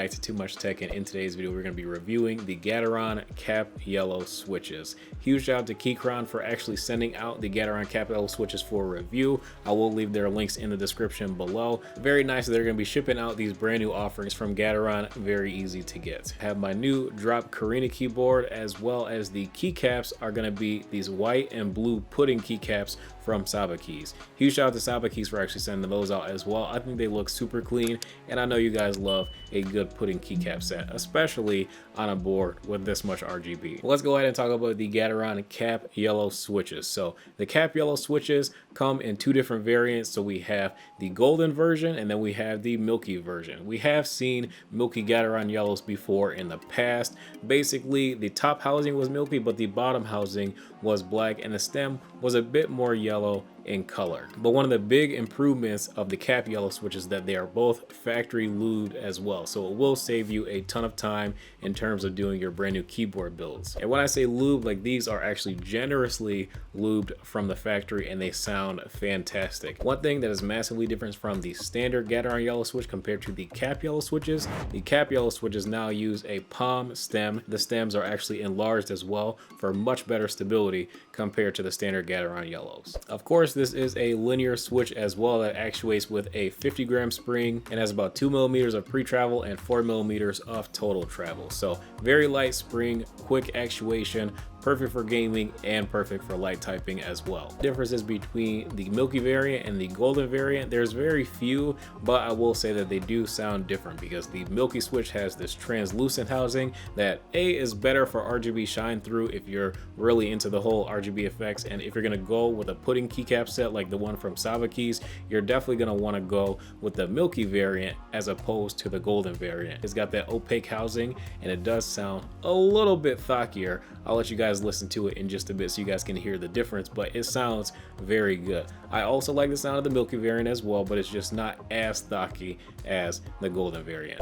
back to Too Much Tech, and in today's video we're going to be reviewing the Gateron Cap Yellow switches. Huge shout out to Keycaps for actually sending out the Gateron Cap Yellow switches for review. I will leave their links in the description below. Very nice that they're going to be shipping out these brand new offerings from Gateron, very easy to get. I have my new drop Karina keyboard, as well as the keycaps are going to be these white and blue pudding keycaps from Saba keys. Huge shout out to Saba keys for actually sending those out as well. I think they look super clean, and I know you guys love a good pudding keycap set, especially on a board with this much RGB. Let's go ahead and talk about the Gateron Cap Yellow switches. So the Cap Yellow switches come in two different variants. So we have the golden version and then we have the milky version. We have seen milky Gateron Yellows before in the past. Basically the top housing was milky, but the bottom housing was black and the stem was a bit more yellow in color. But one of the big improvements of the Cap Yellow switch is that they are both factory lubed as well, so it will save you a ton of time in terms of doing your brand new keyboard builds. And when I say lube, like, these are actually generously lubed from the factory and they sound fantastic. One thing that is massively different from the standard Gateron Yellow switch compared to the Cap Yellow switches, the Cap Yellow switches now use a palm stem. The stems are actually enlarged as well for much better stability compared to the standard Gateron Yellows. Of course, this is a linear switch as well that actuates with a 50-gram spring and has about 2 millimeters of pre-travel and 4 millimeters of total travel. So very light spring, quick actuation, perfect for gaming and perfect for light typing as well. Differences between the milky variant and the golden variant, there's very few, but I will say that they do sound different because the milky switch has this translucent housing that is better for RGB shine through if you're really into the whole RGB effects, and if you're gonna go with a pudding keycap set like the one from Saba keys, you're definitely gonna want to go with the milky variant as opposed to the golden variant. It's got that opaque housing and it does sound a little bit thockier. I'll let you guys listen to it in just a bit so you guys can hear the difference, but it sounds very good. I also like the sound of the milky variant as well, but it's just not as thocky as the golden variant.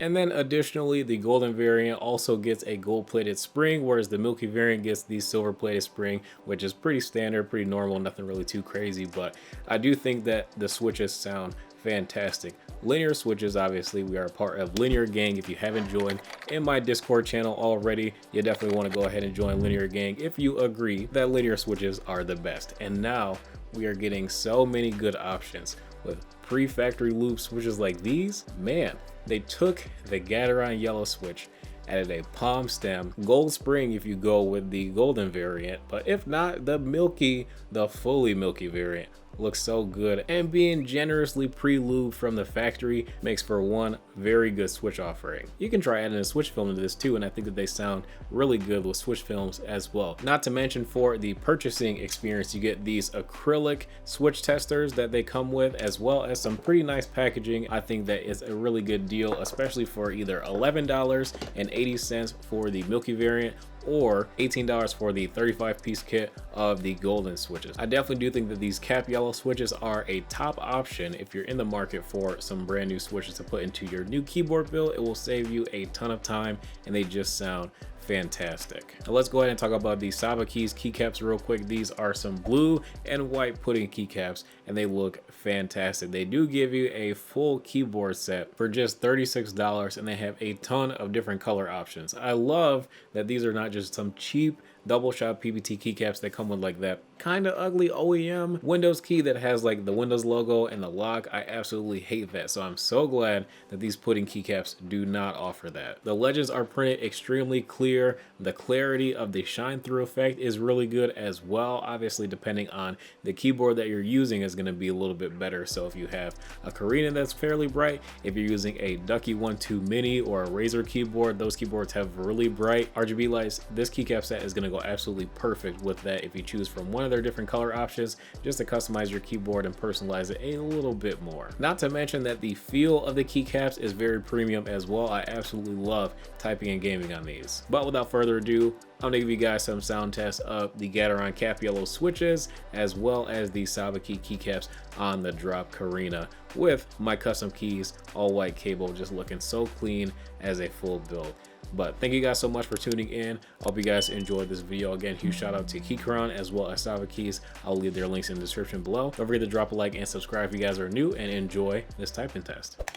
And then additionally, the golden variant also gets a gold-plated spring, whereas the milky variant gets the silver-plated spring, which is pretty standard, pretty normal, nothing really too crazy. But I do think that the switches sound fantastic. Linear switches, obviously, we are a part of Linear Gang. If you haven't joined in my Discord channel already, you definitely want to go ahead and join Linear Gang if you agree that linear switches are the best. And now we are getting so many good options with pre-factory loop switches like these. Man, they took the Gateron Yellow switch, added a palm stem, gold spring if you go with the golden variant, but if not, the fully milky variant looks so good, and being generously pre-lubed from the factory makes for one very good switch offering. You can try adding a switch film into this too, and I think that they sound really good with switch films as well. Not to mention, for the purchasing experience, you get these acrylic switch testers that they come with, as well as some pretty nice packaging. I think that is a really good deal, especially for either $11.80 for the milky variant or $18 for the 35-piece kit of the golden switches. I definitely do think that these Cap Yellow switches are a top option if you're in the market for some brand new switches to put into your new keyboard build. It will save you a ton of time and they just sound fantastic. Now let's go ahead and talk about the Saba keys keycaps real quick. These are some blue and white pudding keycaps and they look fantastic. They do give you a full keyboard set for just $36 and they have a ton of different color options. I love that these are not just some cheap double shot PBT keycaps that come with like that kind of ugly OEM Windows key that has like the Windows logo and the lock. I absolutely hate that. So I'm so glad that these pudding keycaps do not offer that. The legends are printed extremely clear. The clarity of the shine through effect is really good as well. Obviously, depending on the keyboard that you're using is going to be a little bit better. So if you have a Carina that's fairly bright, if you're using a Ducky 1-2 Mini or a Razer keyboard, those keyboards have really bright RGB lights. This keycap set is going to go absolutely perfect with that if you choose from one of their different color options just to customize your keyboard and personalize it a little bit more. Not to mention that the feel of the keycaps is very premium as well. I absolutely love typing and gaming on these. But without further ado, I'm gonna give you guys some sound tests of the Gateron Cap Yellow switches as well as the Saba keycaps on the drop Carina with my custom keys, all white cable, just looking so clean as a full build. But thank you guys so much for tuning in. I hope you guys enjoyed this video. Again, huge shout out to Keycaps as well as Saba keys. I'll leave their links in the description below. Don't forget to drop a like and subscribe if you guys are new and enjoy this typing test.